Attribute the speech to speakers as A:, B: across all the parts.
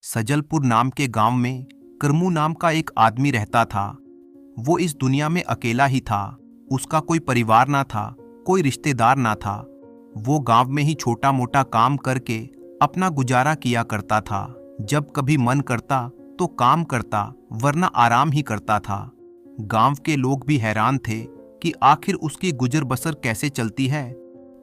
A: सजलपुर नाम के गांव में करमू नाम का एक आदमी रहता था। वो इस दुनिया में अकेला ही था। उसका कोई परिवार ना था, कोई रिश्तेदार ना था। वो गांव में ही छोटा मोटा काम करके अपना गुजारा किया करता था। जब कभी मन करता तो काम करता, वरना आराम ही करता था। गांव के लोग भी हैरान थे कि आखिर उसकी गुजर बसर कैसे चलती है।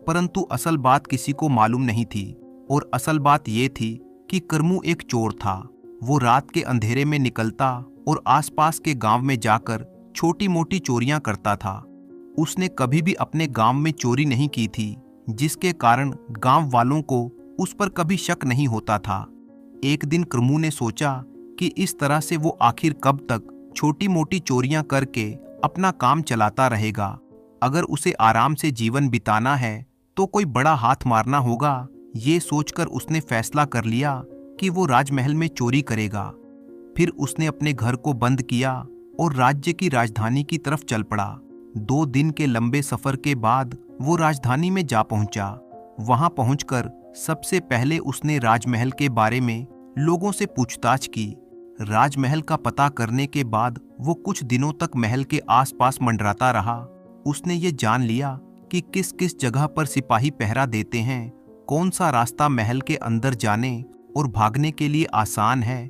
A: परंतु असल बात किसी को मालूम नहीं थी। और असल बात ये थी कि करमू एक चोर था। वो रात के अंधेरे में निकलता और आसपास के गांव में जाकर छोटी मोटी चोरियां करता था। उसने कभी भी अपने गांव में चोरी नहीं की थी, जिसके कारण गांव वालों को उस पर कभी शक नहीं होता था। एक दिन करमू ने सोचा कि इस तरह से वो आखिर कब तक छोटी मोटी चोरियां करके अपना काम चलाता रहेगा। अगर उसे आराम से जीवन बिताना है तो कोई बड़ा हाथ मारना होगा। ये सोचकर उसने फैसला कर लिया कि वो राजमहल में चोरी करेगा। फिर उसने अपने घर को बंद किया और राज्य की राजधानी की तरफ चल पड़ा। 2 दिन के लंबे सफर के बाद वो राजधानी में जा पहुंचा। वहां पहुंचकर सबसे पहले उसने राजमहल के बारे में लोगों से पूछताछ की। राजमहल का पता करने के बाद वो कुछ दिनों तक महल के आसपास मंडराता रहा। उसने ये जान लिया कि किस किस जगह पर सिपाही पहरा देते हैं, कौन सा रास्ता महल के अंदर जाने और भागने के लिए आसान है।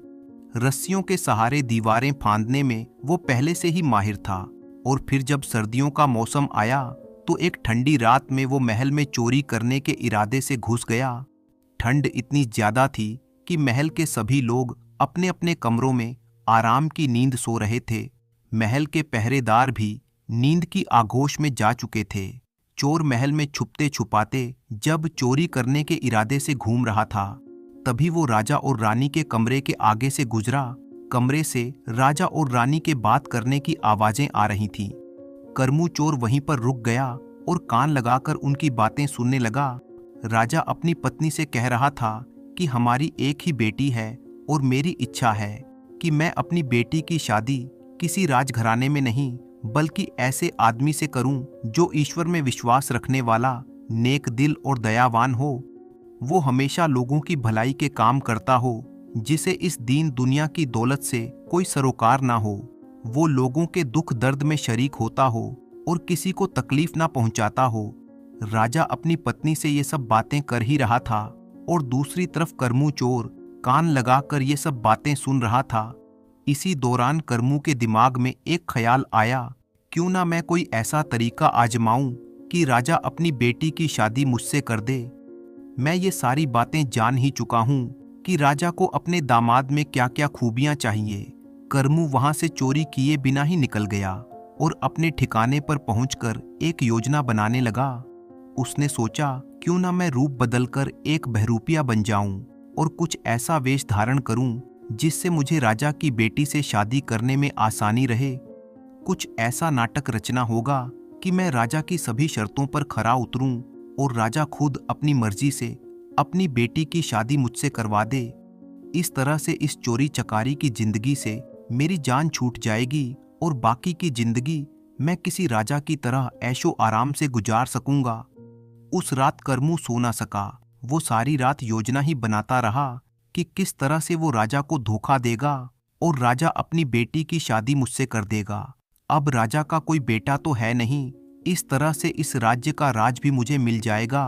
A: रस्सियों के सहारे दीवारें फांदने में वो पहले से ही माहिर था। और फिर जब सर्दियों का मौसम आया तो एक ठंडी रात में वो महल में चोरी करने के इरादे से घुस गया। ठंड इतनी ज्यादा थी कि महल के सभी लोग अपने अपने कमरों में आराम की नींद सो रहे थे। महल के पहरेदार भी नींद की आगोश में जा चुके थे। चोर महल में छुपते छुपाते जब चोरी करने के इरादे से घूम रहा था, तभी वो राजा और रानी के कमरे के आगे से गुजरा। कमरे से राजा और रानी के बात करने की आवाजें आ रही थीं। करमू चोर वहीं पर रुक गया और कान लगाकर उनकी बातें सुनने लगा। राजा अपनी पत्नी से कह रहा था कि हमारी एक ही बेटी है और मेरी इच्छा है कि मैं अपनी बेटी की शादी किसी राजघराने में नहीं बल्कि ऐसे आदमी से करूं जो ईश्वर में विश्वास रखने वाला, नेक दिल और दयावान हो। वो हमेशा लोगों की भलाई के काम करता हो, जिसे इस दीन दुनिया की दौलत से कोई सरोकार ना हो। वो लोगों के दुख दर्द में शरीक होता हो और किसी को तकलीफ ना पहुंचाता हो। राजा अपनी पत्नी से ये सब बातें कर ही रहा था और दूसरी तरफ करमू चोर कान लगाकर ये सब बातें सुन रहा था। इसी दौरान करमू के दिमाग में एक ख्याल आया, क्यों ना मैं कोई ऐसा तरीका आजमाऊं कि राजा अपनी बेटी की शादी मुझसे कर दे। मैं ये सारी बातें जान ही चुका हूं कि राजा को अपने दामाद में क्या क्या खूबियां चाहिए। करमू वहां से चोरी किए बिना ही निकल गया और अपने ठिकाने पर पहुंचकर एक योजना बनाने लगा। उसने सोचा, क्यों ना मैं रूप बदलकर एक बहरूपिया बन जाऊं और कुछ ऐसा वेश धारण करूं जिससे मुझे राजा की बेटी से शादी करने में आसानी रहे। कुछ ऐसा नाटक रचना होगा कि मैं राजा की सभी शर्तों पर खरा उतरूं और राजा खुद अपनी मर्जी से अपनी बेटी की शादी मुझसे करवा दे। इस तरह से इस चोरी चकारी की जिंदगी से मेरी जान छूट जाएगी और बाकी की जिंदगी मैं किसी राजा की तरह ऐशो आराम से गुजार सकूंगा। उस रात करमू सो ना सका। वो सारी रात योजना ही बनाता रहा कि किस तरह से वो राजा को धोखा देगा और राजा अपनी बेटी की शादी मुझसे कर देगा। अब राजा का कोई बेटा तो है नहीं, इस तरह से इस राज्य का राज भी मुझे मिल जाएगा।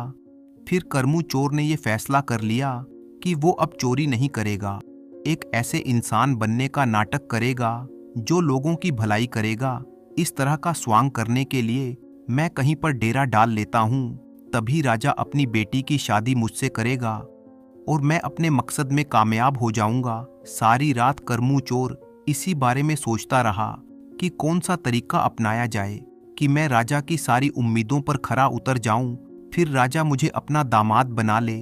A: फिर करमू चोर ने ये फैसला कर लिया कि वो अब चोरी नहीं करेगा, एक ऐसे इंसान बनने का नाटक करेगा जो लोगों की भलाई करेगा। इस तरह का स्वांग करने के लिए मैं कहीं पर डेरा डाल लेता हूँ, तभी राजा अपनी बेटी की शादी मुझसे करेगा और मैं अपने मकसद में कामयाब हो जाऊंगा। सारी रात करमू चोर इसी बारे में सोचता रहा कि कौन सा तरीका अपनाया जाए कि मैं राजा की सारी उम्मीदों पर खरा उतर जाऊं, फिर राजा मुझे अपना दामाद बना ले।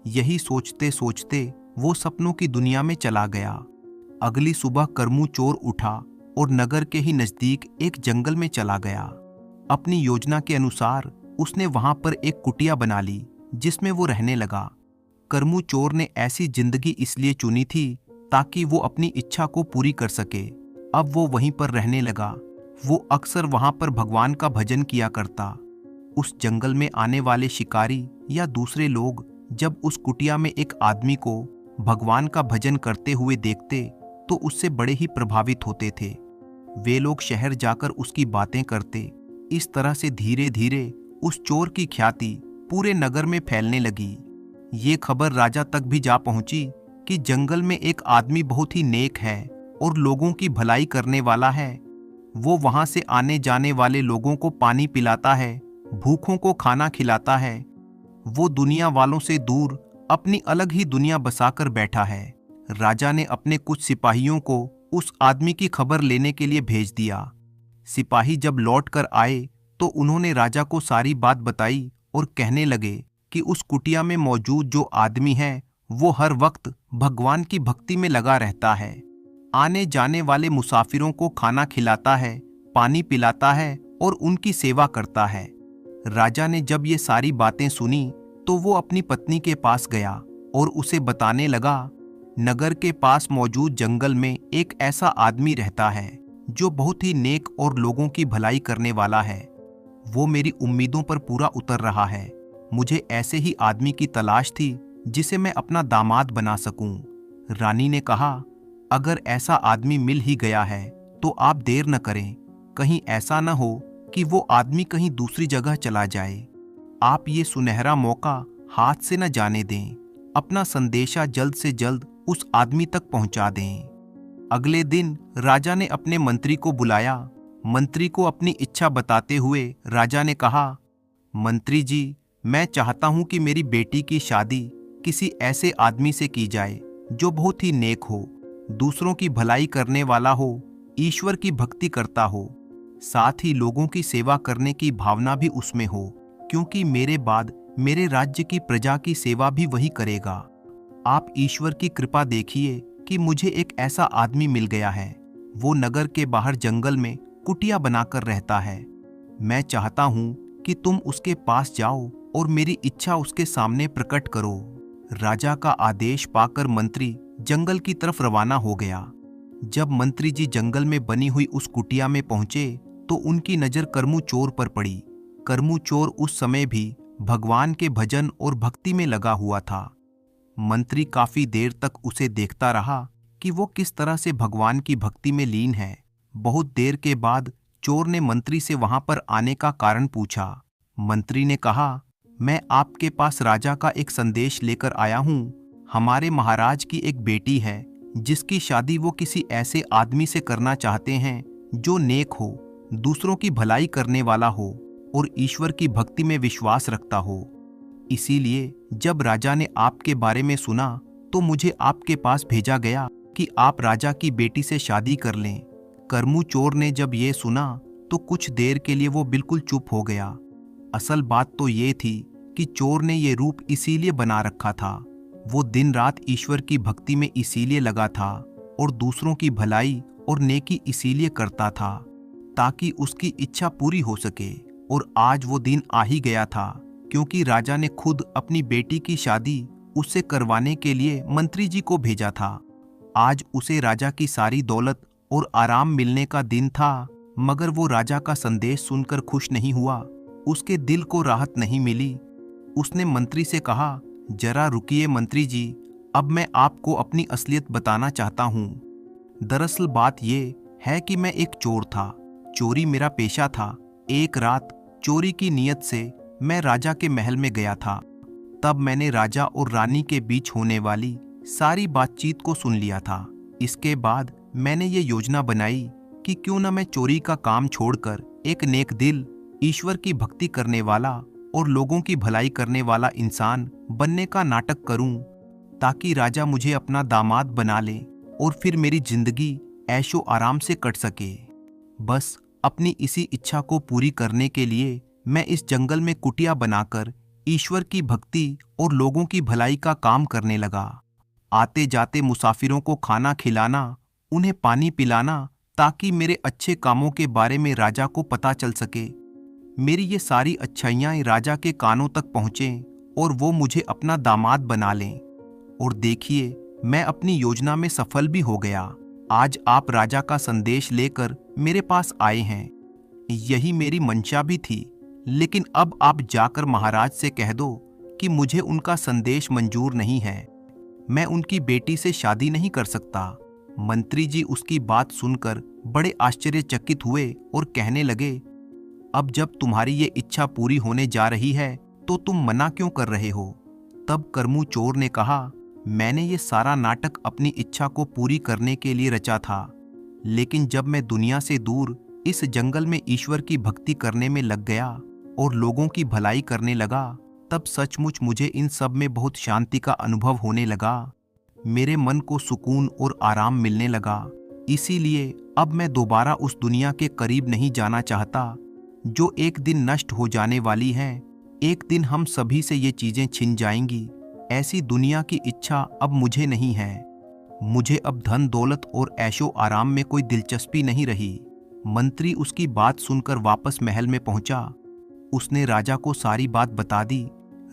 A: यही सोचते सोचते वो सपनों की दुनिया में चला गया। अगली सुबह करमू चोर उठा और नगर के ही नजदीक एक जंगल में चला गया। अपनी योजना के अनुसार उसने वहां पर एक कुटिया बना ली जिसमें वो रहने लगा। करमू चोर ने ऐसी जिंदगी इसलिए चुनी थी ताकि वो अपनी इच्छा को पूरी कर सके। अब वो वहीं पर रहने लगा। वो अक्सर वहां पर भगवान का भजन किया करता। उस जंगल में आने वाले शिकारी या दूसरे लोग जब उस कुटिया में एक आदमी को भगवान का भजन करते हुए देखते तो उससे बड़े ही प्रभावित होते थे। वे लोग शहर जाकर उसकी बातें करते। इस तरह से धीरे धीरे उस चोर की ख्याति पूरे नगर में फैलने लगी। ये खबर राजा तक भी जा पहुंची कि जंगल में एक आदमी बहुत ही नेक है और लोगों की भलाई करने वाला है। वो वहां से आने जाने वाले लोगों को पानी पिलाता है, भूखों को खाना खिलाता है। वो दुनिया वालों से दूर अपनी अलग ही दुनिया बसाकर बैठा है। राजा ने अपने कुछ सिपाहियों को उस आदमी की खबर लेने के लिए भेज दिया। सिपाही जब लौट कर आए तो उन्होंने राजा को सारी बात बताई और कहने लगे कि उस कुटिया में मौजूद जो आदमी है वो हर वक्त भगवान की भक्ति में लगा रहता है। आने जाने वाले मुसाफिरों को खाना खिलाता है, पानी पिलाता है और उनकी सेवा करता है। राजा ने जब ये सारी बातें सुनी तो वो अपनी पत्नी के पास गया और उसे बताने लगा, नगर के पास मौजूद जंगल में एक ऐसा आदमी रहता है जो बहुत ही नेक और लोगों की भलाई करने वाला है। वो मेरी उम्मीदों पर पूरा उतर रहा है। मुझे ऐसे ही आदमी की तलाश थी जिसे मैं अपना दामाद बना सकूं। रानी ने कहा, अगर ऐसा आदमी मिल ही गया है तो आप देर न करें। कहीं ऐसा न हो कि वो आदमी कहीं दूसरी जगह चला जाए। आप ये सुनहरा मौका हाथ से न जाने दें। अपना संदेशा जल्द से जल्द उस आदमी तक पहुंचा दें। अगले दिन राजा ने अपने मंत्री को बुलाया। मंत्री को अपनी इच्छा बताते हुए राजा ने कहा, मंत्री जी, मैं चाहता हूं कि मेरी बेटी की शादी किसी ऐसे आदमी से की जाए जो बहुत ही नेक हो, दूसरों की भलाई करने वाला हो, ईश्वर की भक्ति करता हो, साथ ही लोगों की सेवा करने की भावना भी उसमें हो, क्योंकि मेरे बाद मेरे राज्य की प्रजा की सेवा भी वही करेगा। आप ईश्वर की कृपा देखिए कि मुझे एक ऐसा आदमी मिल गया है। वो नगर के बाहर जंगल में कुटिया बनाकर रहता है। मैं चाहता हूं कि तुम उसके पास जाओ और मेरी इच्छा उसके सामने प्रकट करो। राजा का आदेश पाकर मंत्री जंगल की तरफ रवाना हो गया। जब मंत्री जी जंगल में बनी हुई उस कुटिया में पहुंचे तो उनकी नजर करमू चोर पर पड़ी। करमू चोर उस समय भी भगवान के भजन और भक्ति में लगा हुआ था। मंत्री काफी देर तक उसे देखता रहा कि वो किस तरह से भगवान की भक्ति में लीन है। बहुत देर के बाद चोर ने मंत्री से वहां पर आने का कारण पूछा। मंत्री ने कहा, मैं आपके पास राजा का एक संदेश लेकर आया हूं। हमारे महाराज की एक बेटी है जिसकी शादी वो किसी ऐसे आदमी से करना चाहते हैं जो नेक हो, दूसरों की भलाई करने वाला हो और ईश्वर की भक्ति में विश्वास रखता हो। इसीलिए जब राजा ने आपके बारे में सुना तो मुझे आपके पास भेजा गया कि आप राजा की बेटी से शादी कर लें। करमू चोर ने जब ये सुना तो कुछ देर के लिए वो बिल्कुल चुप हो गया। असल बात तो ये थी कि चोर ने ये रूप इसीलिए बना रखा था। वो दिन रात ईश्वर की भक्ति में इसीलिए लगा था और दूसरों की भलाई और नेकी इसीलिए करता था ताकि उसकी इच्छा पूरी हो सके। और आज वो दिन आ ही गया था, क्योंकि राजा ने खुद अपनी बेटी की शादी उससे करवाने के लिए मंत्री जी को भेजा था। आज उसे राजा की सारी दौलत और आराम मिलने का दिन था, मगर वो राजा का संदेश सुनकर खुश नहीं हुआ। उसके दिल को राहत नहीं मिली। उसने मंत्री से कहा, जरा रुकिए मंत्री जी, अब मैं आपको अपनी असलियत बताना चाहता हूँ। दरअसल बात ये है कि मैं एक चोर था। चोरी मेरा पेशा था। एक रात चोरी की नीयत से मैं राजा के महल में गया था। तब मैंने राजा और रानी के बीच होने वाली सारी बातचीत को सुन लिया था। इसके बाद मैंने ये योजना बनाई कि क्यों न मैं चोरी का काम छोड़कर एक नेक दिल, ईश्वर की भक्ति करने वाला और लोगों की भलाई करने वाला इंसान बनने का नाटक करूं, ताकि राजा मुझे अपना दामाद बना ले और फिर मेरी जिंदगी ऐशो आराम से कट सके। बस अपनी इसी इच्छा को पूरी करने के लिए मैं इस जंगल में कुटिया बनाकर ईश्वर की भक्ति और लोगों की भलाई का काम करने लगा। आते जाते मुसाफिरों को खाना खिलाना, उन्हें पानी पिलाना, ताकि मेरे अच्छे कामों के बारे में राजा को पता चल सके। मेरी ये सारी अच्छाइयाँ राजा के कानों तक पहुँचें और वो मुझे अपना दामाद बना लें। और देखिए, मैं अपनी योजना में सफल भी हो गया। आज आप राजा का संदेश लेकर मेरे पास आए हैं। यही मेरी मंशा भी थी, लेकिन अब आप जाकर महाराज से कह दो कि मुझे उनका संदेश मंजूर नहीं है। मैं उनकी बेटी से शादी नहीं कर सकता। मंत्री जी उसकी बात सुनकर बड़े आश्चर्यचकित हुए और कहने लगे, अब जब तुम्हारी ये इच्छा पूरी होने जा रही है तो तुम मना क्यों कर रहे हो? तब करमू चोर ने कहा, मैंने ये सारा नाटक अपनी इच्छा को पूरी करने के लिए रचा था, लेकिन जब मैं दुनिया से दूर इस जंगल में ईश्वर की भक्ति करने में लग गया और लोगों की भलाई करने लगा, तब सचमुच मुझे इन सब में बहुत शांति का अनुभव होने लगा। मेरे मन को सुकून और आराम मिलने लगा। इसीलिए अब मैं दोबारा उस दुनिया के करीब नहीं जाना चाहता जो एक दिन नष्ट हो जाने वाली है। एक दिन हम सभी से ये चीजें छिन जाएंगी। ऐसी दुनिया की इच्छा अब मुझे नहीं है। मुझे अब धन दौलत और ऐशो आराम में कोई दिलचस्पी नहीं रही। मंत्री उसकी बात सुनकर वापस महल में पहुंचा। उसने राजा को सारी बात बता दी।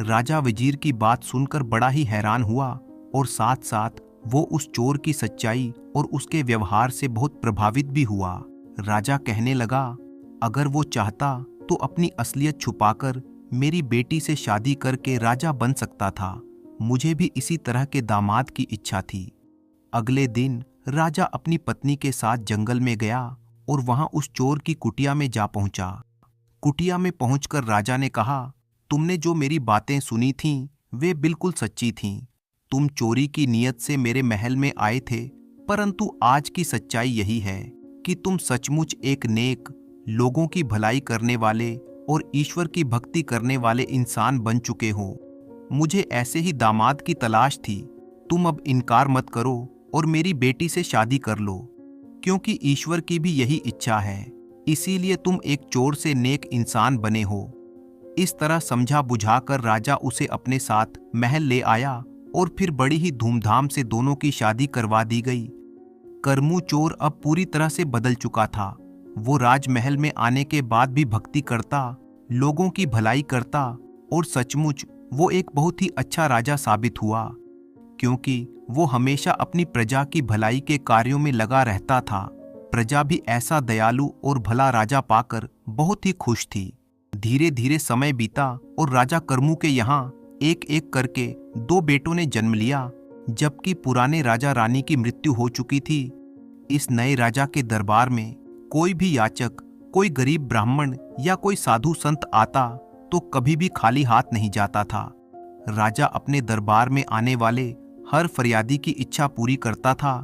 A: राजा वजीर की बात सुनकर बड़ा ही हैरान हुआ और साथ साथ वो उस चोर की सच्चाई और उसके व्यवहार से बहुत प्रभावित भी हुआ। राजा कहने लगा, अगर वो चाहता तो अपनी असलियत छुपाकर मेरी बेटी से शादी करके राजा बन सकता था। मुझे भी इसी तरह के दामाद की इच्छा थी। अगले दिन राजा अपनी पत्नी के साथ जंगल में गया और वहां उस चोर की कुटिया में जा पहुंचा। कुटिया में पहुंचकर राजा ने कहा, तुमने जो मेरी बातें सुनी थीं वे बिल्कुल सच्ची थीं। तुम चोरी की नीयत से मेरे महल में आए थे, परंतु आज की सच्चाई यही है कि तुम सचमुच एक नेक, लोगों की भलाई करने वाले और ईश्वर की भक्ति करने वाले इंसान बन चुके हो। मुझे ऐसे ही दामाद की तलाश थी। तुम अब इनकार मत करो और मेरी बेटी से शादी कर लो, क्योंकि ईश्वर की भी यही इच्छा है। इसीलिए तुम एक चोर से नेक इंसान बने हो। इस तरह समझा बुझाकर राजा उसे अपने साथ महल ले आया और फिर बड़ी ही धूमधाम से दोनों की शादी करवा दी गई। करमू चोर अब पूरी तरह से बदल चुका था। वो राजमहल में आने के बाद भी भक्ति करता, लोगों की भलाई करता और सचमुच वो एक बहुत ही अच्छा राजा साबित हुआ, क्योंकि वो हमेशा अपनी प्रजा की भलाई के कार्यों में लगा रहता था। प्रजा भी ऐसा दयालु और भला राजा पाकर बहुत ही खुश थी। धीरे धीरे समय बीता और राजा करमू के यहाँ एक एक करके 2 बेटों ने जन्म लिया, जबकि पुराने राजा रानी की मृत्यु हो चुकी थी। इस नए राजा के दरबार में कोई भी याचक, कोई गरीब ब्राह्मण या कोई साधु संत आता तो कभी भी खाली हाथ नहीं जाता था। राजा अपने दरबार में आने वाले हर फरियादी की इच्छा पूरी करता था।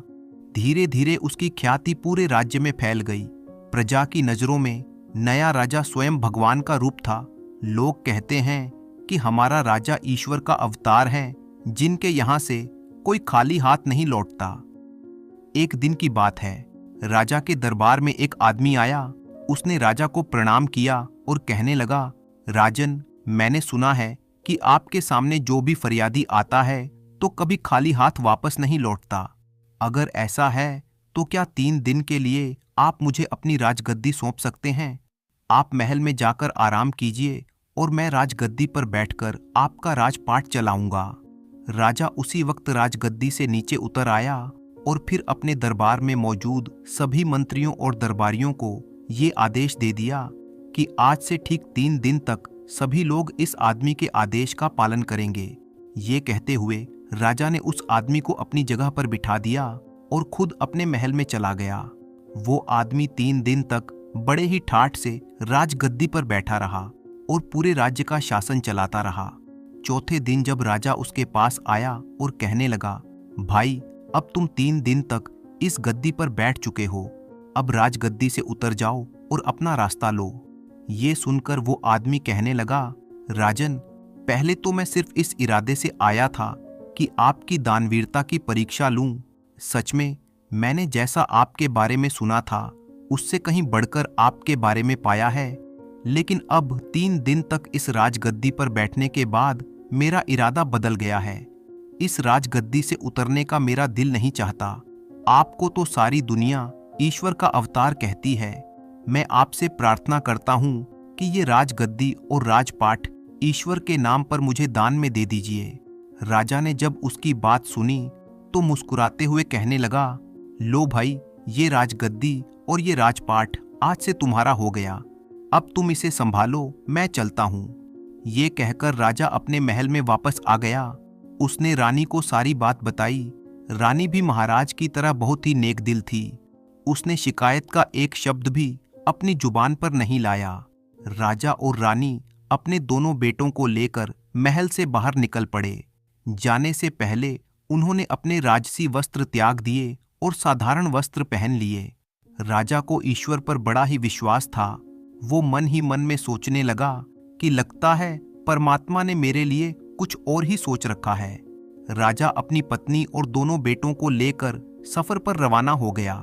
A: धीरे धीरे उसकी ख्याति पूरे राज्य में फैल गई। प्रजा की नजरों में नया राजा स्वयं भगवान का रूप था। लोग कहते हैं कि हमारा राजा ईश्वर का अवतार है, जिनके यहाँ से कोई खाली हाथ नहीं लौटता। एक दिन की बात है, राजा के दरबार में एक आदमी आया। उसने राजा को प्रणाम किया और कहने लगा, राजन, मैंने सुना है कि आपके सामने जो भी फरियादी आता है तो कभी खाली हाथ वापस नहीं लौटता। अगर ऐसा है तो क्या 3 दिन के लिए आप मुझे अपनी राजगद्दी सौंप सकते हैं? आप महल में जाकर आराम कीजिए और मैं राजगद्दी पर बैठकर आपका राजपाट चलाऊंगा। राजा उसी वक्त राजगद्दी से नीचे उतर आया और फिर अपने दरबार में मौजूद सभी मंत्रियों और दरबारियों को ये आदेश दे दिया कि आज से ठीक 3 दिन तक सभी लोग इस आदमी के आदेश का पालन करेंगे। ये कहते हुए राजा ने उस आदमी को अपनी जगह पर बिठा दिया और खुद अपने महल में चला गया। वो आदमी 3 दिन तक बड़े ही ठाठ से राजगद्दी पर बैठा रहा और पूरे राज्य का शासन चलाता रहा। चौथे दिन जब राजा उसके पास आया और कहने लगा, भाई, अब तुम 3 दिन तक इस गद्दी पर बैठ चुके हो, अब राजगद्दी से उतर जाओ और अपना रास्ता लो। ये सुनकर वो आदमी कहने लगा, राजन, पहले तो मैं सिर्फ इस इरादे से आया था कि आपकी दानवीरता की परीक्षा लूं। सच में मैंने जैसा आपके बारे में सुना था उससे कहीं बढ़कर आपके बारे में पाया है, लेकिन अब 3 दिन तक इस राजगद्दी पर बैठने के बाद मेरा इरादा बदल गया है। इस राजगद्दी से उतरने का मेरा दिल नहीं चाहता। आपको तो सारी दुनिया ईश्वर का अवतार कहती है। मैं आपसे प्रार्थना करता हूँ कि ये राजगद्दी और राजपाट ईश्वर के नाम पर मुझे दान में दे दीजिए। राजा ने जब उसकी बात सुनी तो मुस्कुराते हुए कहने लगा, लो भाई, ये राजगद्दी और ये राजपाट आज से तुम्हारा हो गया। अब तुम इसे संभालो, मैं चलता हूँ। ये कहकर राजा अपने महल में वापस आ गया उसने रानी को सारी बात बताई। रानी भी महाराज की तरह बहुत ही नेक दिल थी। उसने शिकायत का एक शब्द भी अपनी जुबान पर नहीं लाया। राजा और रानी अपने दोनों बेटों को लेकर महल से बाहर निकल पड़े। जाने से पहले उन्होंने अपने राजसी वस्त्र त्याग दिए और साधारण वस्त्र पहन लिए। राजा को ईश्वर पर बड़ा ही विश्वास था। वो मन ही मन में सोचने लगा कि लगता है परमात्मा ने मेरे लिए कुछ और ही सोच रखा है। राजा अपनी पत्नी और दोनों बेटों को लेकर सफर पर रवाना हो गया।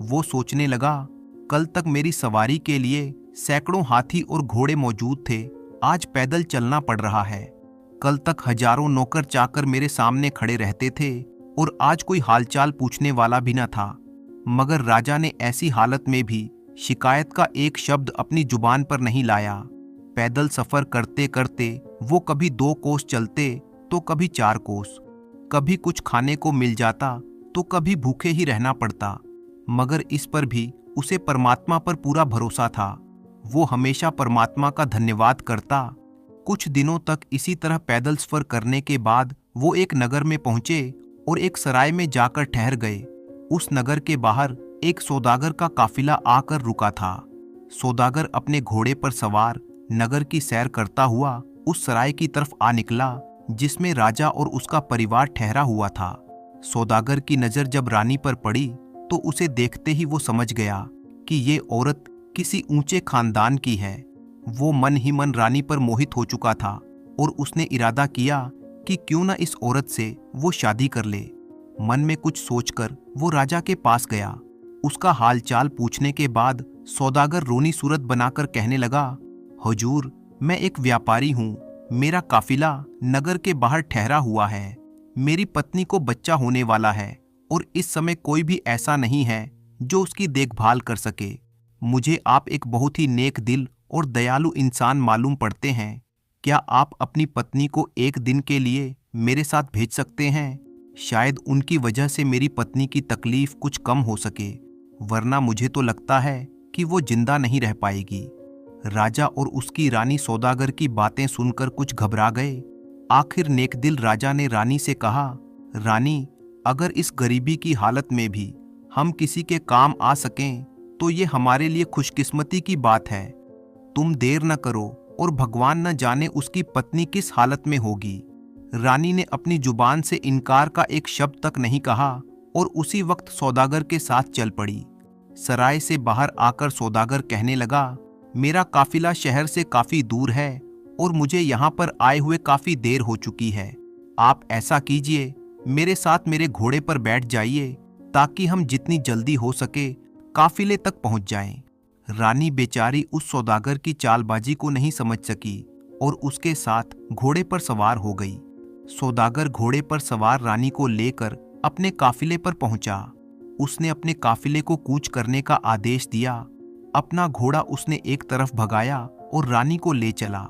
A: वो सोचने लगा, कल तक मेरी सवारी के लिए सैकड़ों हाथी और घोड़े मौजूद थे, आज पैदल चलना पड़ रहा है। कल तक हजारों नौकर चाकर मेरे सामने खड़े रहते थे और आज कोई हालचाल पूछने वाला भी न था। मगर राजा ने ऐसी हालत में भी शिकायत का एक शब्द अपनी जुबान पर नहीं लाया। पैदल सफर करते करते वो कभी 2 कोस चलते तो कभी 4 कोस। कभी कुछ खाने को मिल जाता तो कभी भूखे ही रहना पड़ता। मगर इस पर भी उसे परमात्मा पर पूरा भरोसा था। वो हमेशा परमात्मा का धन्यवाद करता। कुछ दिनों तक इसी तरह पैदल सफर करने के बाद वो एक नगर में पहुंचे और एक सराय में जाकर ठहर गए। उस नगर के बाहर एक सौदागर का काफिला आकर रुका था। सौदागर अपने घोड़े पर सवार नगर की सैर करता हुआ उस सराय की तरफ आ निकला जिसमें राजा और उसका परिवार ठहरा हुआ था। सौदागर की नजर जब रानी पर पड़ी तो उसे देखते ही वो समझ गया कि ये औरत किसी ऊंचे खानदान की है। वो मन ही मन रानी पर मोहित हो चुका था और उसने इरादा किया कि क्यों न इस औरत से वो शादी कर ले। मन में कुछ सोचकर वो राजा के पास गया। उसका हालचाल पूछने के बाद सौदागर रोनी सूरत बनाकर कहने लगा, हुजूर, मैं एक व्यापारी हूँ। मेरा काफिला नगर के बाहर ठहरा हुआ है। मेरी पत्नी को बच्चा होने वाला है और इस समय कोई भी ऐसा नहीं है जो उसकी देखभाल कर सके। मुझे आप एक बहुत ही नेक दिल और दयालु इंसान मालूम पड़ते हैं। क्या आप अपनी पत्नी को एक दिन के लिए मेरे साथ भेज सकते हैं? शायद उनकी वजह से मेरी पत्नी की तकलीफ कुछ कम हो सके, वरना मुझे तो लगता है कि वो जिंदा नहीं रह पाएगी। राजा और उसकी रानी सौदागर की बातें सुनकर कुछ घबरा गए। आखिर नेकदिल राजा ने रानी से कहा, रानी, अगर इस गरीबी की हालत में भी हम किसी के काम आ सकें तो ये हमारे लिए खुशकिस्मती की बात है। तुम देर न करो और भगवान न जाने उसकी पत्नी किस हालत में होगी। रानी ने अपनी जुबान से इनकार का एक शब्द तक नहीं कहा और उसी वक्त सौदागर के साथ चल पड़ी। सराय से बाहर आकर सौदागर कहने लगा, मेरा काफिला शहर से काफी दूर है और मुझे यहाँ पर आए हुए काफी देर हो चुकी है। आप ऐसा कीजिए, मेरे साथ मेरे घोड़े पर बैठ जाइए ताकि हम जितनी जल्दी हो सके काफिले तक पहुंच जाएं। रानी बेचारी उस सौदागर की चालबाजी को नहीं समझ सकी और उसके साथ घोड़े पर सवार हो गई। सौदागर घोड़े पर सवार रानी को लेकर अपने काफिले पर पहुंचा। उसने अपने काफिले को कूच करने का आदेश दिया। अपना घोड़ा उसने एक तरफ भगाया और रानी को ले चला।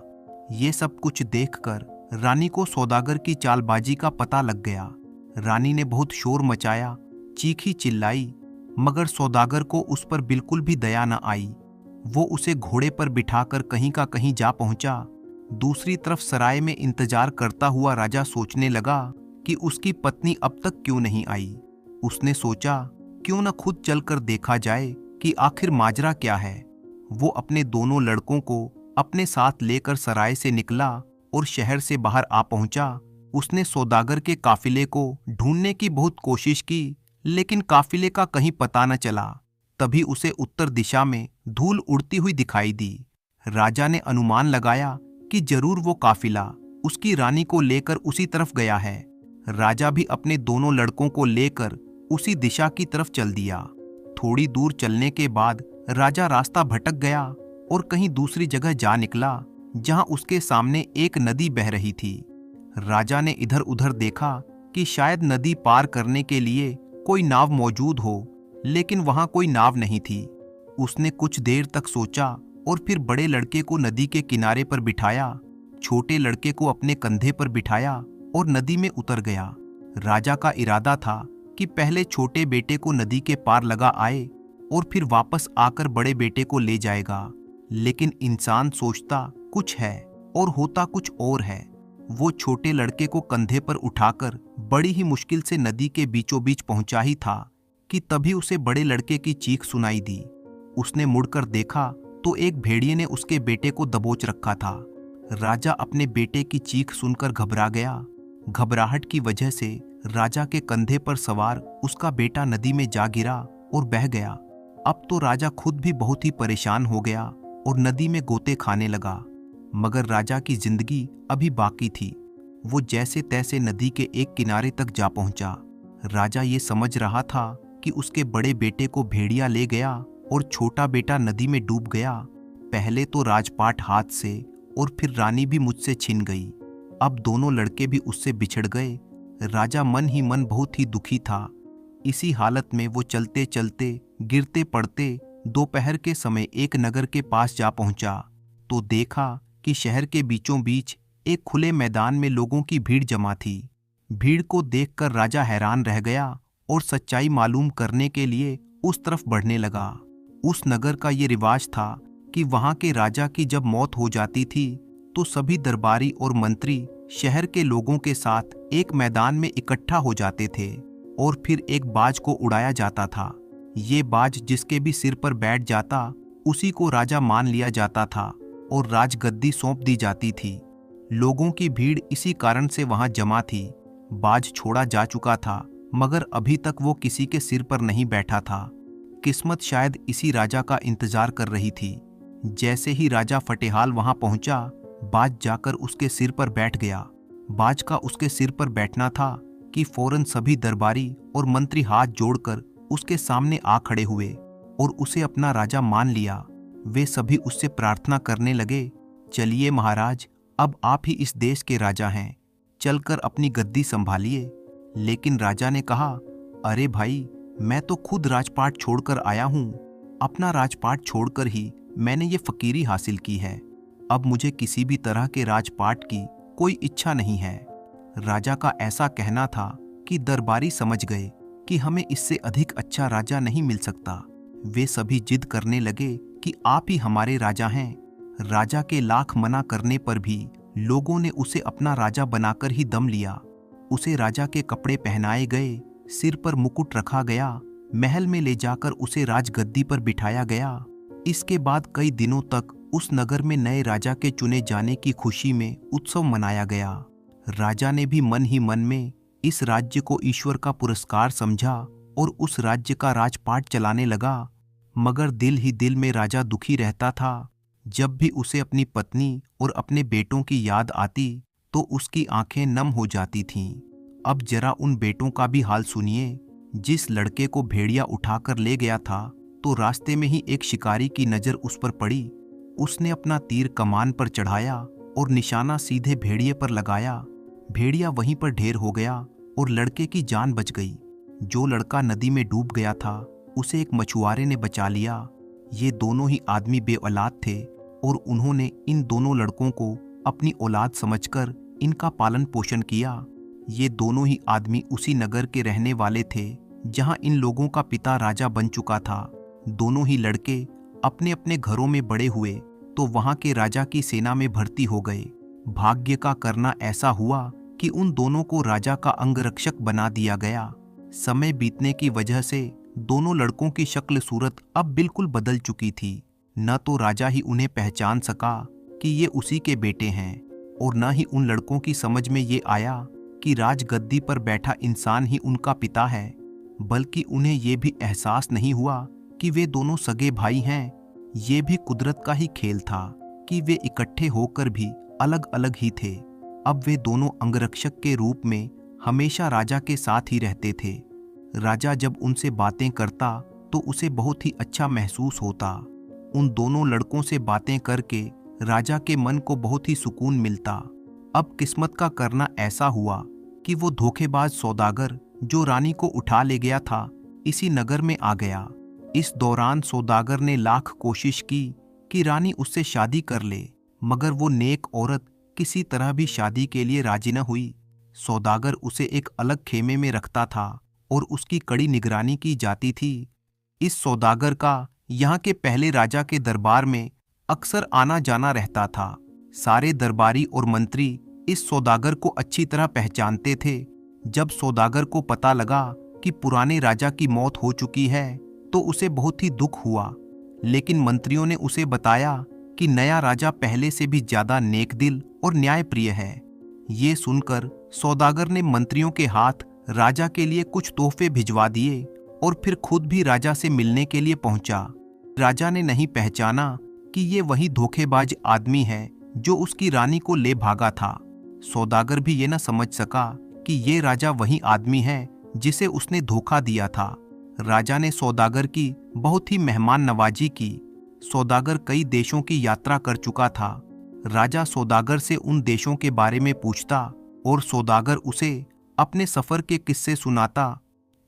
A: ये सब कुछ देखकर रानी को सौदागर की चालबाजी का पता लग गया। रानी ने बहुत शोर मचाया, चीखी चिल्लाई, मगर सौदागर को उस पर बिल्कुल भी दया न आई। वो उसे घोड़े पर बिठाकर कहीं का कहीं जा पहुंचा। दूसरी तरफ सराय में इंतजार करता हुआ राजा सोचने लगा कि उसकी पत्नी अब तक क्यों नहीं आई। उसने सोचा, क्यों न खुद चलकर देखा जाए कि आखिर माजरा क्या है। वो अपने दोनों लड़कों को अपने साथ लेकर सराय से निकला और शहर से बाहर आ पहुंचा। उसने सौदागर के काफिले को ढूंढने की बहुत कोशिश की, लेकिन काफिले का कहीं पता न चला। तभी उसे उत्तर दिशा में धूल उड़ती हुई दिखाई दी। राजा ने अनुमान लगाया कि जरूर वो काफिला उसकी रानी को लेकर उसी तरफ गया है। राजा भी अपने दोनों लड़कों को लेकर उसी दिशा की तरफ चल दिया। थोड़ी दूर चलने के बाद राजा रास्ता भटक गया और कहीं दूसरी जगह जा निकला जहां उसके सामने एक नदी बह रही थी। राजा ने इधर उधर देखा कि शायद नदी पार करने के लिए कोई नाव मौजूद हो, लेकिन वहां कोई नाव नहीं थी। उसने कुछ देर तक सोचा और फिर बड़े लड़के को नदी के किनारे पर बिठाया, छोटे लड़के को अपने कंधे पर बिठाया और नदी में उतर गया। राजा का इरादा था कि पहले छोटे बेटे को नदी के पार लगा आए और फिर वापस आकर बड़े बेटे को ले जाएगा, लेकिन इंसान सोचता कुछ है और होता कुछ और है। वो छोटे लड़के को कंधे पर उठाकर बड़ी ही मुश्किल से नदी के बीचों बीच पहुंचा ही था कि तभी उसे बड़े लड़के की चीख सुनाई दी। उसने मुड़कर देखा तो एक भेड़िए ने उसके बेटे को दबोच रखा था। राजा अपने बेटे की चीख सुनकर घबरा गया। घबराहट की वजह से राजा के कंधे पर सवार उसका बेटा नदी में जा गिरा और बह गया। अब तो राजा खुद भी बहुत ही परेशान हो गया और नदी में गोते खाने लगा। मगर राजा की जिंदगी अभी बाकी थी। वो जैसे तैसे नदी के एक किनारे तक जा पहुंचा। राजा ये समझ रहा था कि उसके बड़े बेटे को भेड़िया ले गया और छोटा बेटा नदी में डूब गया। पहले तो राजपाट हाथ से और फिर रानी भी मुझसे छिन गई। अब दोनों लड़के भी उससे बिछड़ गए। राजा मन ही मन बहुत ही दुखी था। इसी हालत में वो चलते चलते गिरते पड़ते दोपहर के समय एक नगर के पास जा पहुंचा तो देखा कि शहर के बीचों बीच एक खुले मैदान में लोगों की भीड़ जमा थी। भीड़ को देखकर राजा हैरान रह गया और सच्चाई मालूम करने के लिए उस तरफ बढ़ने लगा। उस नगर का ये रिवाज था कि वहां के राजा की जब मौत हो जाती थी तो सभी दरबारी और मंत्री शहर के लोगों के साथ एक मैदान में इकट्ठा हो जाते थे और फिर एक बाज को उड़ाया जाता था। ये बाज जिसके भी सिर पर बैठ जाता उसी को राजा मान लिया जाता था और राजगद्दी सौंप दी जाती थी। लोगों की भीड़ इसी कारण से वहां जमा थी। बाज छोड़ा जा चुका था मगर अभी तक वो किसी के सिर पर नहीं बैठा था। किस्मत शायद इसी राजा का इंतजार कर रही थी। जैसे ही राजा फटेहाल वहां पहुंचा, बाज जाकर उसके सिर पर बैठ गया। बाज का उसके सिर पर बैठना था कि फौरन सभी दरबारी और मंत्री हाथ जोड़कर उसके सामने आ खड़े हुए और उसे अपना राजा मान लिया। वे सभी उससे प्रार्थना करने लगे, चलिए महाराज, अब आप ही इस देश के राजा हैं, चलकर अपनी गद्दी संभालिए। लेकिन राजा ने कहा, अरे भाई, मैं तो खुद राजपाट छोड़कर आया हूं। अपना राजपाट छोड़कर ही मैंने ये फकीरी हासिल की है। अब मुझे किसी भी तरह के राजपाट की कोई इच्छा नहीं है। राजा का ऐसा कहना था कि दरबारी समझ गए कि हमें इससे अधिक अच्छा राजा नहीं मिल सकता। वे सभी जिद करने लगे कि आप ही हमारे राजा हैं। राजा के लाख मना करने पर भी लोगों ने उसे अपना राजा बनाकर ही दम लिया। उसे राजा के कपड़े पहनाए गए, सिर पर मुकुट रखा गया, महल में ले जाकर उसे राजगद्दी पर बिठाया गया। इसके बाद कई दिनों तक उस नगर में नए राजा के चुने जाने की खुशी में उत्सव मनाया गया। राजा ने भी मन ही मन में इस राज्य को ईश्वर का पुरस्कार समझा और उस राज्य का राजपाट चलाने लगा। मगर दिल ही दिल में राजा दुखी रहता था। जब भी उसे अपनी पत्नी और अपने बेटों की याद आती तो उसकी आंखें नम हो जाती थीं। अब जरा उन बेटों का भी हाल सुनिए। जिस लड़के को भेड़िया उठाकर ले गया था तो रास्ते में ही एक शिकारी की नजर उस पर पड़ी। उसने अपना तीर कमान पर चढ़ाया और निशाना सीधे भेड़िए पर लगाया। भेड़िया वहीं पर ढेर हो गया और लड़के की जान बच गई। जो लड़का नदी में डूब गया था उसे एक मछुआरे ने बचा लिया। ये दोनों ही आदमी बेऔलाद थे और उन्होंने इन दोनों लड़कों को अपनी औलाद समझकर इनका पालन पोषण किया। ये दोनों ही आदमी उसी नगर के रहने वाले थे जहां इन लोगों का पिता राजा बन चुका था। दोनों ही लड़के अपने अपने घरों में बड़े हुए तो वहां के राजा की सेना में भर्ती हो गए। भाग्य का करना ऐसा हुआ कि उन दोनों को राजा का अंगरक्षक बना दिया गया। समय बीतने की वजह से दोनों लड़कों की शक्ल सूरत अब बिल्कुल बदल चुकी थी। न तो राजा ही उन्हें पहचान सका कि ये उसी के बेटे हैं और न ही उन लड़कों की समझ में ये आया कि राजगद्दी पर बैठा इंसान ही उनका पिता है, बल्कि उन्हें ये भी एहसास नहीं हुआ कि वे दोनों सगे भाई हैं। ये भी कुदरत का ही खेल था कि वे इकट्ठे होकर भी अलग अलग ही थे। अब वे दोनों अंगरक्षक के रूप में हमेशा राजा के साथ ही रहते थे। राजा जब उनसे बातें करता तो उसे बहुत ही अच्छा महसूस होता। उन दोनों लड़कों से बातें करके राजा के मन को बहुत ही सुकून मिलता। अब किस्मत का करना ऐसा हुआ कि वो धोखेबाज सौदागर जो रानी को उठा ले गया था इसी नगर में आ गया। इस दौरान सौदागर ने लाख कोशिश की कि रानी उससे शादी कर ले, मगर वो नेक औरत किसी तरह भी शादी के लिए राजी न हुई। सौदागर उसे एक अलग खेमे में रखता था और उसकी कड़ी निगरानी की जाती थी। इस सौदागर का यहाँ के पहले राजा के दरबार में अक्सर आना जाना रहता था। सारे दरबारी और मंत्री इस सौदागर को अच्छी तरह पहचानते थे। जब सौदागर को पता लगा कि पुराने राजा की मौत हो चुकी है तो उसे बहुत ही दुख हुआ, लेकिन मंत्रियों ने उसे बताया कि नया राजा पहले से भी ज्यादा नेकदिल और न्यायप्रिय है। ये सुनकर सौदागर ने मंत्रियों के हाथ राजा के लिए कुछ तोहफे भिजवा दिए और फिर खुद भी राजा से मिलने के लिए पहुंचा। राजा ने नहीं पहचाना कि ये वही धोखेबाज आदमी है जो उसकी रानी को ले भागा था। सौदागर भी ये न समझ सका कि ये राजा वही आदमी है जिसे उसने धोखा दिया था। राजा ने सौदागर की बहुत ही मेहमान नवाजी की। सौदागर कई देशों की यात्रा कर चुका था। राजा सौदागर से उन देशों के बारे में पूछता और सौदागर उसे अपने सफर के किस्से सुनाता।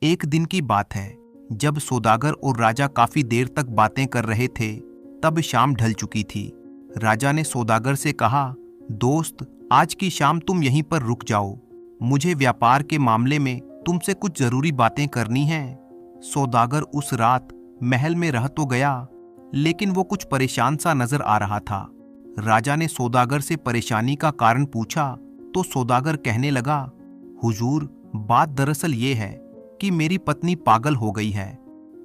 A: एक दिन की बात है, जब सौदागर और राजा काफी देर तक बातें कर रहे थे, तब शाम ढल चुकी थी। राजा ने सौदागर से कहा, दोस्त, आज की शाम तुम यहीं पर रुक जाओ, मुझे व्यापार के मामले में तुमसे कुछ जरूरी बातें करनी हैं। सौदागर उस रात महल में रह तो गया, लेकिन वो कुछ परेशान सा नजर आ रहा था। राजा ने सौदागर से परेशानी का कारण पूछा तो सौदागर कहने लगा, हुजूर, बात दरअसल ये है कि मेरी पत्नी पागल हो गई है।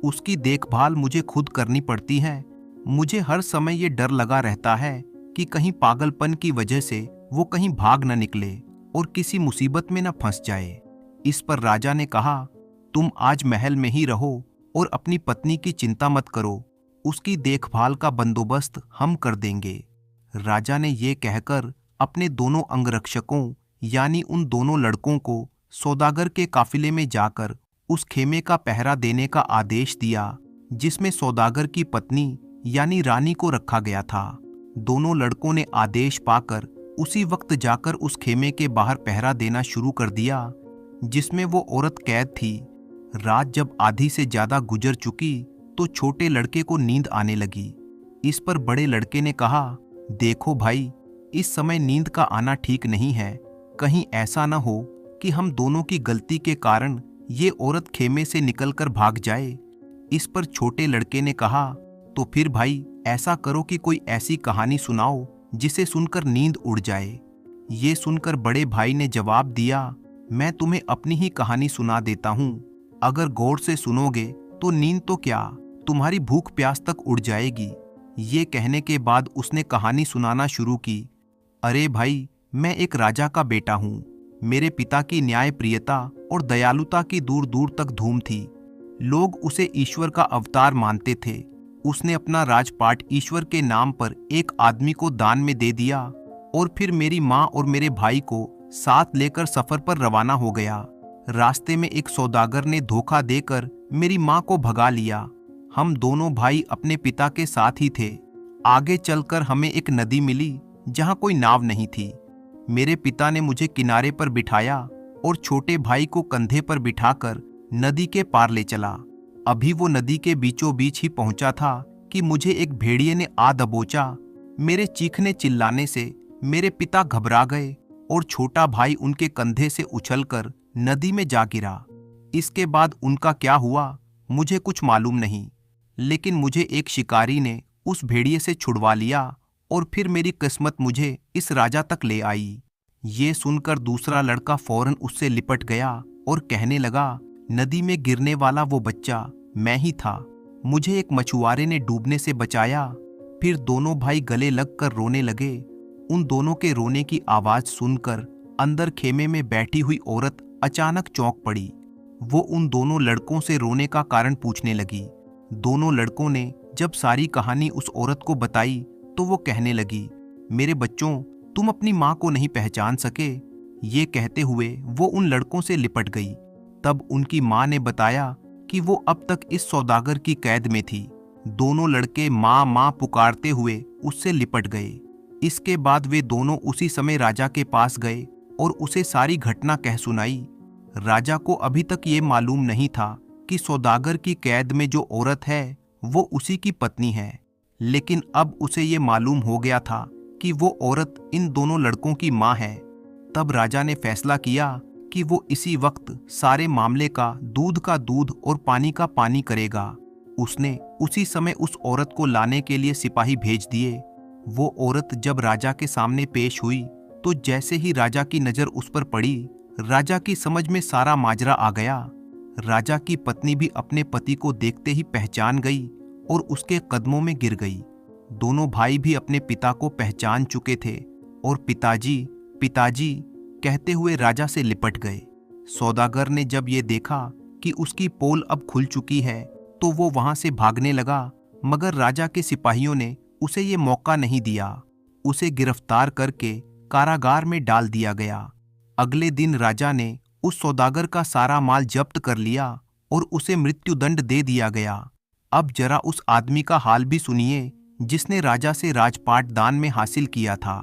A: उसकी देखभाल मुझे खुद करनी पड़ती है। मुझे हर समय ये डर लगा रहता है कि कहीं पागलपन की वजह से वो कहीं भाग न निकले और किसी मुसीबत में न फंस जाए। इस पर राजा ने कहा, तुम आज महल में ही रहो और अपनी पत्नी की चिंता मत करो, उसकी देखभाल का बंदोबस्त हम कर देंगे। राजा ने ये कहकर अपने दोनों अंगरक्षकों यानी उन दोनों लड़कों को सौदागर के काफिले में जाकर उस खेमे का पहरा देने का आदेश दिया जिसमें सौदागर की पत्नी यानी रानी को रखा गया था। दोनों लड़कों ने आदेश पाकर उसी वक्त जाकर उस खेमे के बाहर पहरा देना शुरू कर दिया जिसमें वो औरत कैद थी। रात जब आधी से ज्यादा गुजर चुकी तो छोटे लड़के को नींद आने लगी। इस पर बड़े लड़के ने कहा, देखो भाई, इस समय नींद का आना ठीक नहीं है, कहीं ऐसा न हो कि हम दोनों की गलती के कारण ये औरत खेमे से निकलकर भाग जाए। इस पर छोटे लड़के ने कहा, तो फिर भाई ऐसा करो कि कोई ऐसी कहानी सुनाओ जिसे सुनकर नींद उड़ जाए। ये सुनकर बड़े भाई ने जवाब दिया, मैं तुम्हें अपनी ही कहानी सुना देता हूँ, अगर गौर से सुनोगे तो नींद तो क्या, तुम्हारी भूख प्यास तक उड़ जाएगी। ये कहने के बाद उसने कहानी सुनाना शुरू की। अरे भाई, मैं एक राजा का बेटा हूँ। मेरे पिता की न्यायप्रियता और दयालुता की दूर दूर तक धूम थी। लोग उसे ईश्वर का अवतार मानते थे। उसने अपना राजपाट ईश्वर के नाम पर एक आदमी को दान में दे दिया और फिर मेरी माँ और मेरे भाई को साथ लेकर सफर पर रवाना हो गया। रास्ते में एक सौदागर ने धोखा देकर मेरी माँ को भगा लिया। हम दोनों भाई अपने पिता के साथ ही थे। आगे चलकर हमें एक नदी मिली जहाँ कोई नाव नहीं थी। मेरे पिता ने मुझे किनारे पर बिठाया और छोटे भाई को कंधे पर बिठाकर नदी के पार ले चला। अभी वो नदी के बीचों बीच ही पहुंचा था कि मुझे एक भेड़िए ने आ दबोचा। मेरे चीखने चिल्लाने से मेरे पिता घबरा गए और छोटा भाई उनके कंधे से उछलकर नदी में जा गिरा। इसके बाद उनका क्या हुआ मुझे कुछ मालूम नहीं, लेकिन मुझे एक शिकारी ने उस भेड़िए से छुड़वा लिया और फिर मेरी किस्मत मुझे इस राजा तक ले आई। ये सुनकर दूसरा लड़का फौरन उससे लिपट गया और कहने लगा, नदी में गिरने वाला वो बच्चा मैं ही था। मुझे एक मछुआरे ने डूबने से बचाया। फिर दोनों भाई गले लगकर रोने लगे। उन दोनों के रोने की आवाज सुनकर अंदर खेमे में बैठी हुई औरत अचानक चौंक पड़ी। वो उन दोनों लड़कों से रोने का कारण पूछने लगी। दोनों लड़कों ने जब सारी कहानी उस औरत को बताई तो वो कहने लगी, मेरे बच्चों, तुम अपनी माँ को नहीं पहचान सके। ये कहते हुए वो उन लड़कों से लिपट गई। तब उनकी माँ ने बताया कि वो अब तक इस सौदागर की कैद में थी। दोनों लड़के माँ माँ पुकारते हुए उससे लिपट गए। इसके बाद वे दोनों उसी समय राजा के पास गए और उसे सारी घटना कह सुनाई। राजा को अभी तक ये मालूम नहीं था कि सौदागर की कैद में जो औरत है वो उसी की पत्नी है, लेकिन अब उसे ये मालूम हो गया था कि वो औरत इन दोनों लड़कों की माँ है। तब राजा ने फैसला किया कि वो इसी वक्त सारे मामले का दूध और पानी का पानी करेगा। उसने उसी समय उस औरत को लाने के लिए सिपाही भेज दिए। वो औरत जब राजा के सामने पेश हुई तो जैसे ही राजा की नजर उस पर पड़ी, राजा की समझ में सारा माजरा आ गया। राजा की पत्नी भी अपने पति को देखते ही पहचान गई और उसके कदमों में गिर गई। दोनों भाई भी अपने पिता को पहचान चुके थे और पिताजी पिताजी कहते हुए राजा से लिपट गए। सौदागर ने जब ये देखा कि उसकी पोल अब खुल चुकी है तो वो वहां से भागने लगा, मगर राजा के सिपाहियों ने उसे ये मौका नहीं दिया। उसे गिरफ्तार करके कारागार में डाल दिया गया। अगले दिन राजा ने उस सौदागर का सारा माल जब्त कर लिया और उसे मृत्युदंड दे दिया गया। अब जरा उस आदमी का हाल भी सुनिए जिसने राजा से राजपाट दान में हासिल किया था।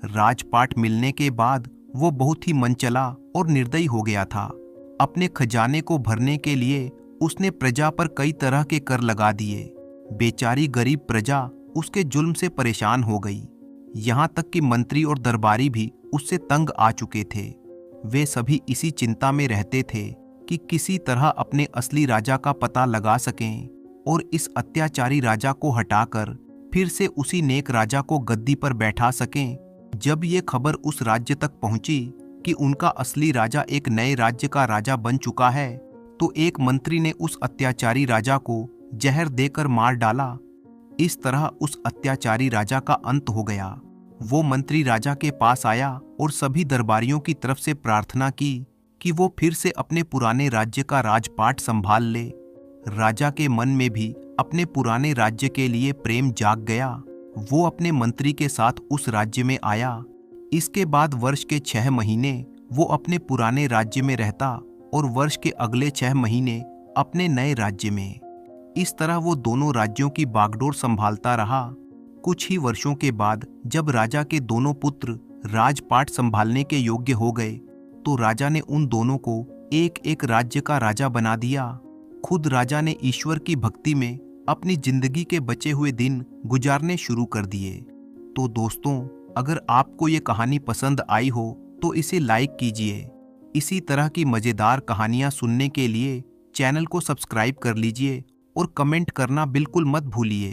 A: राजपाट मिलने के बाद वो बहुत ही मनचला और निर्दयी हो गया था। अपने खजाने को भरने के लिए उसने प्रजा पर कई तरह के कर लगा दिए। बेचारी गरीब प्रजा उसके जुल्म से परेशान हो गई। यहाँ तक कि मंत्री और दरबारी भी उससे तंग आ चुके थे। वे सभी इसी चिंता में रहते थे कि किसी तरह अपने असली राजा का पता लगा सकें और इस अत्याचारी राजा को हटाकर फिर से उसी नेक राजा को गद्दी पर बैठा सकें। जब ये खबर उस राज्य तक पहुंची कि उनका असली राजा एक नए राज्य का राजा बन चुका है, तो एक मंत्री ने उस अत्याचारी राजा को जहर देकर मार डाला। इस तरह उस अत्याचारी राजा का अंत हो गया। वो मंत्री राजा के पास आया और सभी दरबारियों की तरफ से प्रार्थना की कि वो फिर से अपने पुराने राज्य का राजपाट संभाल ले। राजा के मन में भी अपने पुराने राज्य के लिए प्रेम जाग गया। वो अपने मंत्री के साथ उस राज्य में आया। इसके बाद वर्ष के 6 महीने वो अपने पुराने राज्य में रहता और वर्ष के अगले 6 महीने अपने नए राज्य में। इस तरह वो दोनों राज्यों की बागडोर संभालता रहा। कुछ ही वर्षों के बाद जब राजा के दोनों पुत्र राजपाट संभालने के योग्य हो गए, तो राजा ने उन दोनों को एक एक राज्य का राजा बना दिया। खुद राजा ने ईश्वर की भक्ति में अपनी जिंदगी के बचे हुए दिन गुजारने शुरू कर दिए। तो दोस्तों, अगर आपको ये कहानी पसंद आई हो तो इसे लाइक कीजिए। इसी तरह की मज़ेदार कहानियाँ सुनने के लिए चैनल को सब्सक्राइब कर लीजिए और कमेंट करना बिल्कुल मत भूलिए।